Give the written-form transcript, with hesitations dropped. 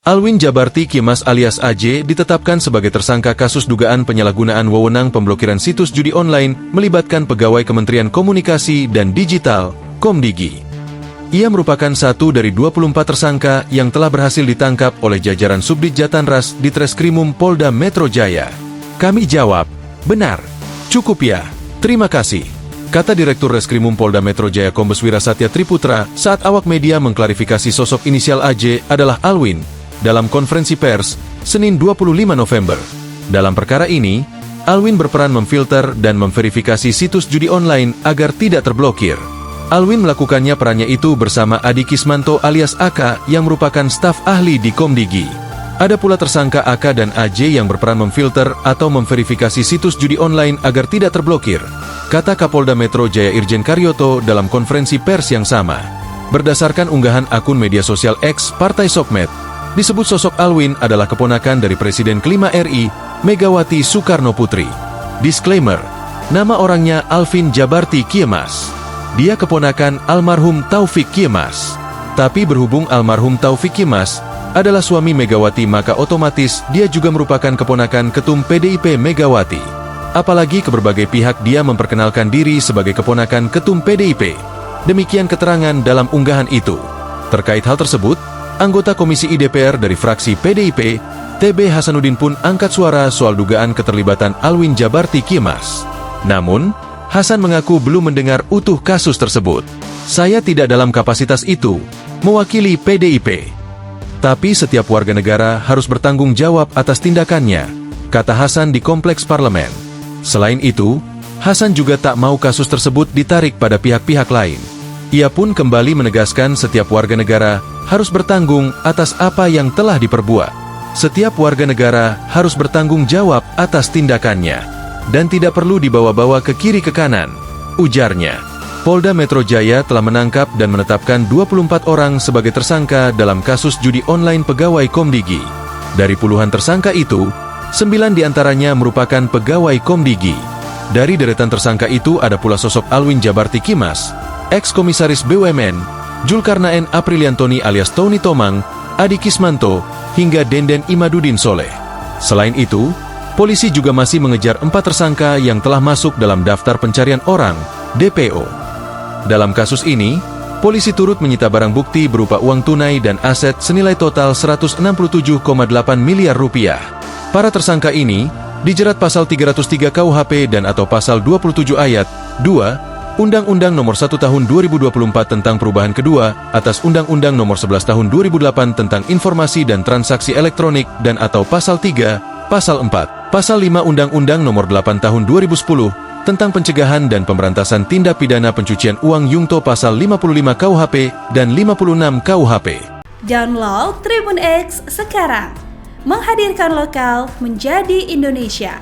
Alwin Djabarti Kiemas alias AJ ditetapkan sebagai tersangka kasus dugaan penyalahgunaan wewenang pemblokiran situs judi online melibatkan pegawai Kementerian Komunikasi dan Digital, Komdigi. Ia merupakan satu dari 24 tersangka yang telah berhasil ditangkap oleh jajaran Subdit Jatanras di Treskrimum Polda Metro Jaya. Kami jawab, benar, cukup ya, terima kasih, kata Direktur Reskrimum Polda Metro Jaya Kombes Wirasatya Triputra saat awak media mengklarifikasi sosok inisial AJ adalah Alwin dalam konferensi pers, Senin 25 November. Dalam perkara ini, Alwin berperan memfilter dan memverifikasi situs judi online agar tidak terblokir. Alwin melakukannya perannya itu bersama Adi Kismanto alias AK yang merupakan staf ahli di Komdigi. Ada pula tersangka AK dan AJ yang berperan memfilter atau memverifikasi situs judi online agar tidak terblokir, kata Kapolda Metro Jaya Irjen Karyoto dalam konferensi pers yang sama. Berdasarkan unggahan akun media sosial X Partai Sokmed, disebut sosok Alwin adalah keponakan dari Presiden kelima RI, Megawati Soekarno Putri. Disclaimer, nama orangnya Alvin Djabarti Kiemas. Dia keponakan almarhum Taufik Kiemas. Tapi berhubung almarhum Taufik Kiemas adalah suami Megawati, maka otomatis dia juga merupakan keponakan Ketum PDIP Megawati. Apalagi ke berbagai pihak dia memperkenalkan diri sebagai keponakan Ketum PDIP. Demikian keterangan dalam unggahan itu. Terkait hal tersebut, anggota Komisi IDPR dari fraksi PDIP, TB Hasanuddin pun angkat suara soal dugaan keterlibatan Alwin Djabarti Kiemas. Namun, Hasan mengaku belum mendengar utuh kasus tersebut. Saya tidak dalam kapasitas itu, mewakili PDIP. Tapi setiap warga negara harus bertanggung jawab atas tindakannya, kata Hasan di Kompleks Parlemen. Selain itu, Hasan juga tak mau kasus tersebut ditarik pada pihak-pihak lain. Ia pun kembali menegaskan setiap warga negara harus bertanggung atas apa yang telah diperbuat. Setiap warga negara harus bertanggung jawab atas tindakannya, dan tidak perlu dibawa-bawa ke kiri ke kanan, ujarnya. Polda Metro Jaya telah menangkap dan menetapkan 24 orang sebagai tersangka dalam kasus judi online pegawai Komdigi. Dari puluhan tersangka itu, 9 diantaranya merupakan pegawai Komdigi. Dari deretan tersangka itu ada pula sosok Alwin Djabarti Kiemas, Ex-Komisaris BUMN, Julkarnaen Apriliantoni alias Tony Tomang, Adi Kismanto, hingga Denden Imaduddin Soleh. Selain itu, polisi juga masih mengejar 4 tersangka yang telah masuk dalam daftar pencarian orang, DPO. Dalam kasus ini, polisi turut menyita barang bukti berupa uang tunai dan aset senilai total 167,8 miliar rupiah. Para tersangka ini dijerat pasal 303 KUHP dan atau pasal 27 ayat 2 Undang-Undang Nomor 1 Tahun 2024 tentang perubahan kedua atas Undang-Undang Nomor 11 Tahun 2008 tentang Informasi dan Transaksi Elektronik dan atau pasal 3, pasal 4, pasal 5 Undang-Undang Nomor 8 Tahun 2010 tentang pencegahan dan pemberantasan tindak pidana pencucian uang Yungto pasal 55 KUHP dan 56 KUHP. Download Tribun X sekarang, menghadirkan lokal menjadi Indonesia.